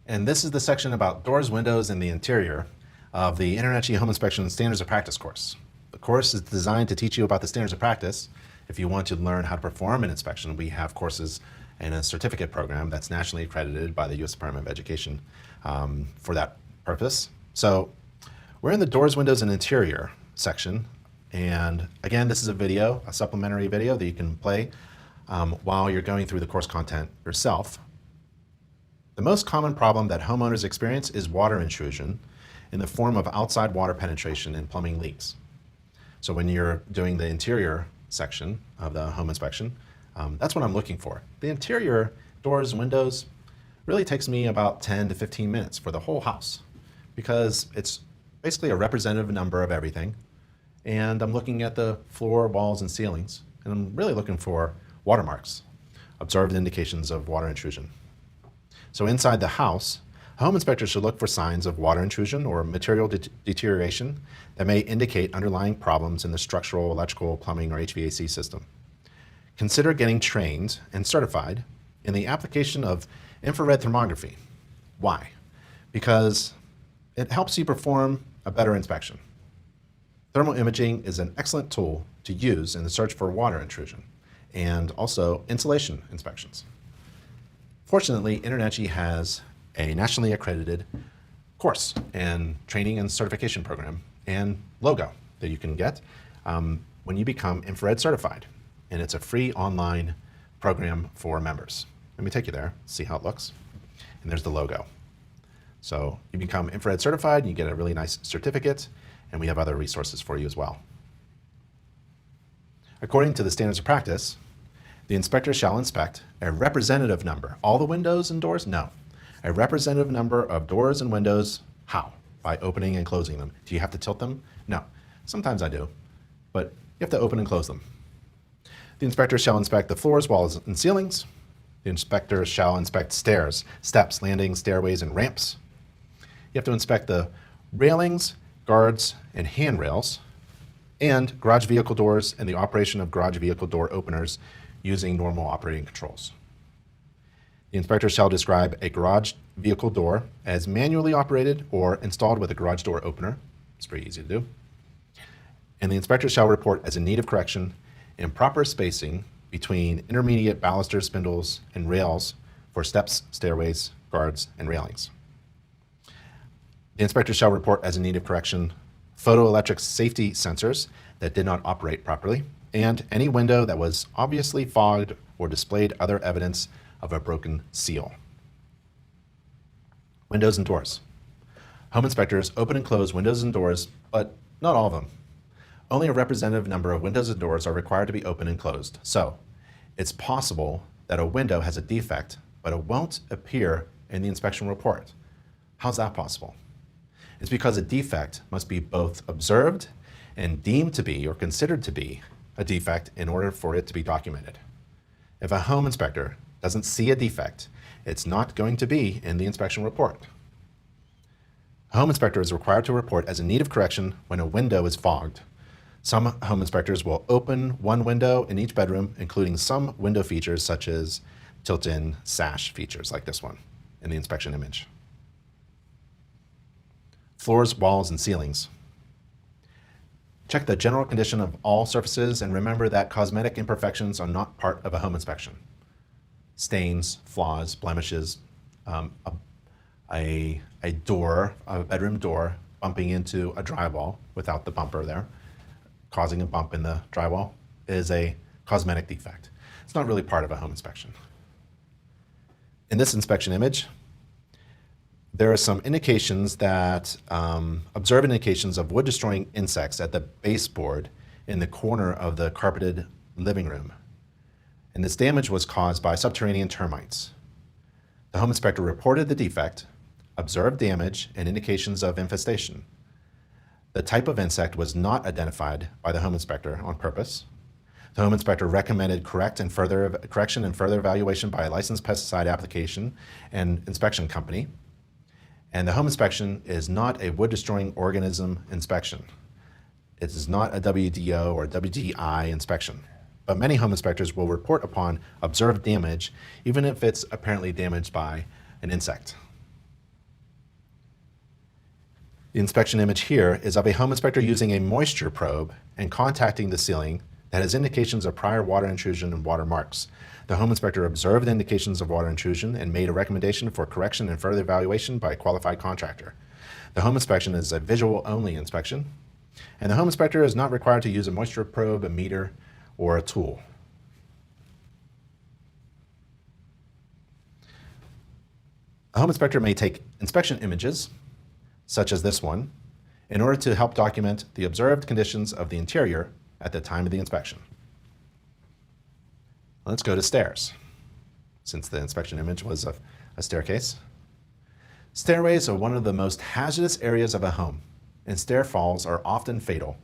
And this is the section about doors, windows, and the interior of the InterNACHI Home Inspection Standards of Practice course. The course is designed to teach you about the standards of practice. If you want to learn how to perform an inspection, we have courses and a certificate program that's nationally accredited by the U.S. Department of Education for that purpose. So we're in the doors, windows, and interior section. And again, this is a video, a supplementary video that you can play while you're going through the course content yourself. The most common problem that homeowners experience is water intrusion in the form of outside water penetration and plumbing leaks. So when you're doing the interior section of the home inspection, that's what I'm looking for. The interior doors, windows, really takes me about 10 to 15 minutes for the whole house because it's basically a representative number of everything. And I'm looking at the floor, walls, and ceilings, and I'm really looking for watermarks, observed indications of water intrusion. So inside the house, a home inspector should look for signs of water intrusion or material deterioration that may indicate underlying problems in the structural, electrical, plumbing, or HVAC system. Consider getting trained and certified in the application of infrared thermography. Why? Because it helps you perform a better inspection. Thermal imaging is an excellent tool to use in the search for water intrusion and also insulation inspections. Fortunately, InterNACHI has a nationally accredited course and training and certification program and logo that you can get when you become infrared certified. And it's a free online program for members. Let me take you there, see how it looks. And there's the logo. So you become infrared certified, you get a really nice certificate, and we have other resources for you as well. According to the standards of practice, the inspector shall inspect a representative number. All the windows and doors? No. A representative number of doors and windows. How? By opening and closing them. Do you have to tilt them? No. Sometimes I do, but you have to open and close them. The inspector shall inspect the floors, walls, and ceilings. The inspector shall inspect stairs, steps, landings, stairways, and ramps. You have to inspect the railings, guards, and handrails, and garage vehicle doors and the operation of garage vehicle door openers using normal operating controls. The inspector shall describe a garage vehicle door as manually operated or installed with a garage door opener. It's pretty easy to do. And the inspector shall report as in need of correction improper spacing between intermediate baluster spindles and rails for steps, stairways, guards, and railings. The inspector shall report as in need of correction photoelectric safety sensors that did not operate properly, and any window that was obviously fogged or displayed other evidence of a broken seal. Windows and doors. Home inspectors open and close windows and doors, but not all of them. Only a representative number of windows and doors are required to be open and closed. So it's possible that a window has a defect, but it won't appear in the inspection report. How's that possible? It's because a defect must be both observed and deemed to be or considered to be a defect in order for it to be documented. If a home inspector doesn't see a defect, it's not going to be in the inspection report. A home inspector is required to report as in need of correction when a window is fogged. Some home inspectors will open one window in each bedroom, including some window features such as tilt-in sash features like this one in the inspection image. Floors, walls, and ceilings. Check the general condition of all surfaces and remember that cosmetic imperfections are not part of a home inspection. Stains, flaws, blemishes, a door, a bedroom door bumping into a drywall without the bumper there, causing a bump in the drywall is a cosmetic defect. It's not really part of a home inspection. In this inspection image, there are some indications that, observed indications of wood-destroying insects at the baseboard in the corner of the carpeted living room. And this damage was caused by subterranean termites. The home inspector reported the defect, observed damage, and indications of infestation. The type of insect was not identified by the home inspector on purpose. The home inspector recommended correction and further evaluation by a licensed pesticide application and inspection company. And the home inspection is not a wood-destroying organism inspection. It is not a WDO or WDI inspection. But many home inspectors will report upon observed damage, even if it's apparently damaged by an insect. The inspection image here is of a home inspector using a moisture probe and contacting the ceiling that has indications of prior water intrusion and water marks. The home inspector observed the indications of water intrusion and made a recommendation for correction and further evaluation by a qualified contractor. The home inspection is a visual-only inspection, and the home inspector is not required to use a moisture probe, a meter, or a tool. A home inspector may take inspection images, such as this one, in order to help document the observed conditions of the interior at the time of the inspection. Let's go to stairs, since the inspection image was of a staircase. Stairways are one of the most hazardous areas of a home, and stair falls are often fatal.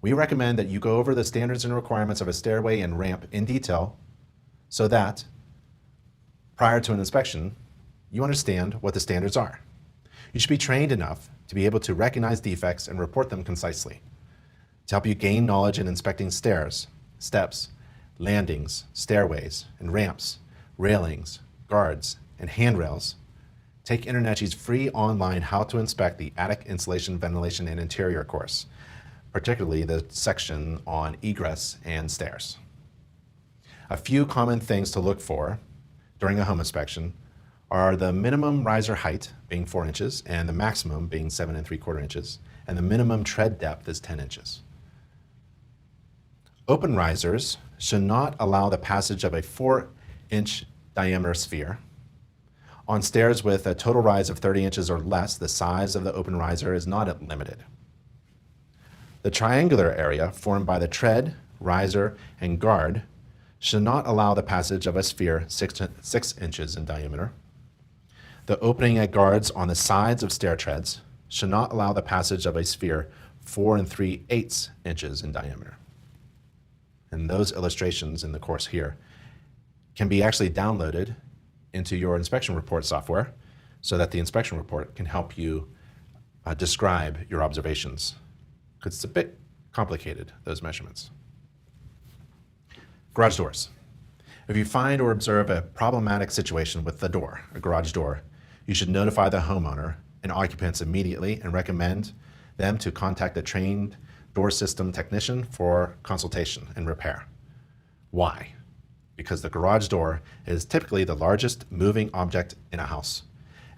We recommend that you go over the standards and requirements of a stairway and ramp in detail so that, prior to an inspection, you understand what the standards are. You should be trained enough to be able to recognize defects and report them concisely. To help you gain knowledge in inspecting stairs, steps, landings, stairways, and ramps, railings, guards, and handrails, take InterNACHI's free online How to Inspect the Attic Insulation, Ventilation, and Interior course, particularly the section on egress and stairs. A few common things to look for during a home inspection are the minimum riser height being 4 inches and the maximum being 7 3/4 inches, and the minimum tread depth is 10 inches. Open risers should not allow the passage of a 4-inch diameter sphere. On stairs with a total rise of 30 inches or less, the size of the open riser is not limited. The triangular area formed by the tread, riser, and guard should not allow the passage of a sphere 6 inches in diameter. The opening at guards on the sides of stair treads should not allow the passage of a sphere 4 3/8 inches in diameter. And those illustrations in the course here can be actually downloaded into your inspection report software so that the inspection report can help you describe your observations, because it's a bit complicated, those measurements. Garage doors. If you find or observe a problematic situation with the door, a garage door, you should notify the homeowner and occupants immediately and recommend them to contact a trained door system technician for consultation and repair. Why? Because the garage door is typically the largest moving object in a house,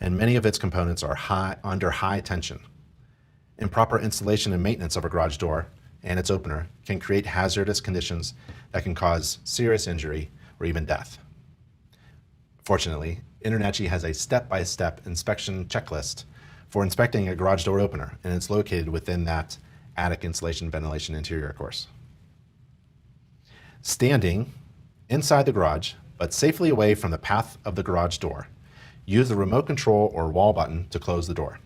and many of its components are under high tension. Improper installation and maintenance of a garage door and its opener can create hazardous conditions that can cause serious injury or even death. Fortunately, InterNACHI has a step-by-step inspection checklist for inspecting a garage door opener, and it's located within that Attic Insulation, Ventilation, Interior course. Standing inside the garage, but safely away from the path of the garage door, use the remote control or wall button to close the door.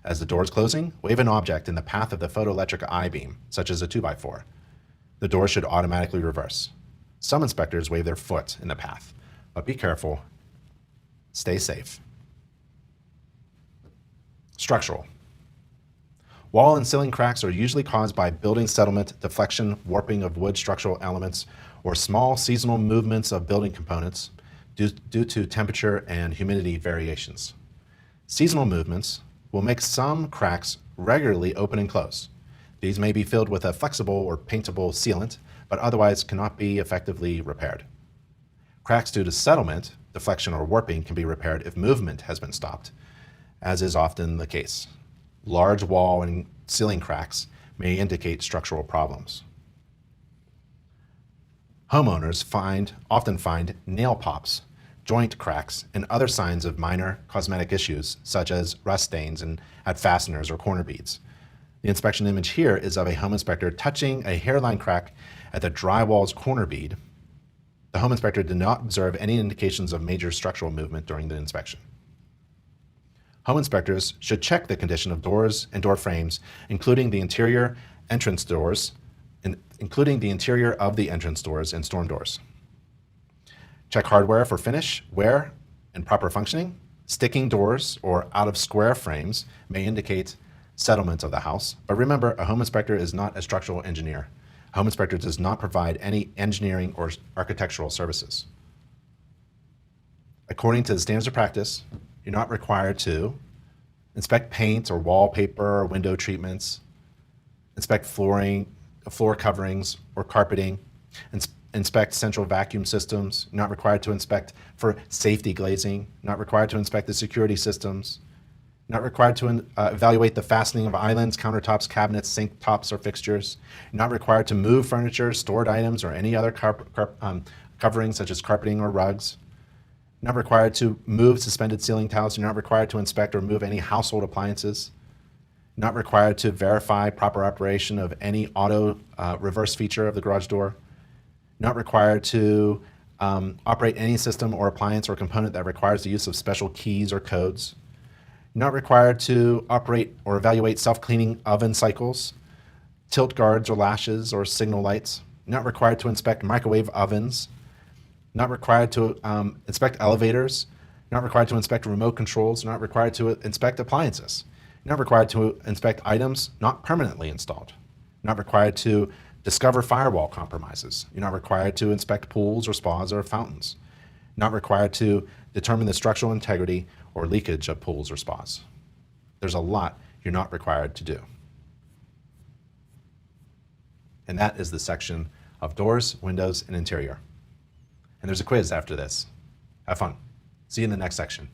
As the door is closing, wave an object in the path of the photoelectric I-beam, such as a 2x4. The door should automatically reverse. Some inspectors wave their foot in the path, but be careful. Stay safe. Structural. Wall and ceiling cracks are usually caused by building settlement, deflection, warping of wood structural elements, or small seasonal movements of building components due to temperature and humidity variations. Seasonal movements will make some cracks regularly open and close. These may be filled with a flexible or paintable sealant, but otherwise cannot be effectively repaired. Cracks due to settlement, deflection, or warping can be repaired if movement has been stopped, as is often the case. Large wall and ceiling cracks may indicate structural problems. Homeowners often find nail pops, joint cracks, and other signs of minor cosmetic issues, such as rust stains at fasteners or corner beads. The inspection image here is of a home inspector touching a hairline crack at the drywall's corner bead. The home inspector did not observe any indications of major structural movement during the inspection. Home inspectors should check the condition of doors and door frames, including the interior entrance doors, including the interior of the entrance doors and storm doors. Check hardware for finish, wear, and proper functioning. Sticking doors or out-of-square frames may indicate settlement of the house, but remember, a home inspector is not a structural engineer. A home inspector does not provide any engineering or architectural services. According to the standards of practice, you're not required to inspect paint or wallpaper or window treatments, inspect flooring, floor coverings or carpeting, inspect central vacuum systems. You're not required to inspect for safety glazing, not required to inspect the security systems, not required to evaluate the fastening of islands, countertops, cabinets, sink tops, or fixtures. You're not required to move furniture, stored items, or any other coverings such as carpeting or rugs. You're not required to move suspended ceiling tiles. You're not required to inspect or move any household appliances. You're not required to verify proper operation of any auto reverse feature of the garage door. You're not required to operate any system or appliance or component that requires the use of special keys or codes. You're not required to operate or evaluate self-cleaning oven cycles, tilt guards or lashes or signal lights. You're not required to inspect microwave ovens. You're not required to inspect elevators. You're not required to inspect remote controls. You're not required to inspect appliances. You're not required to inspect items not permanently installed. You're not required to discover firewall compromises. You're not required to inspect pools or spas or fountains. You're not required to determine the structural integrity or leakage of pools or spas. There's a lot you're not required to do. And that is the section of doors, windows, and interior. And there's a quiz after this. Have fun. See you in the next section.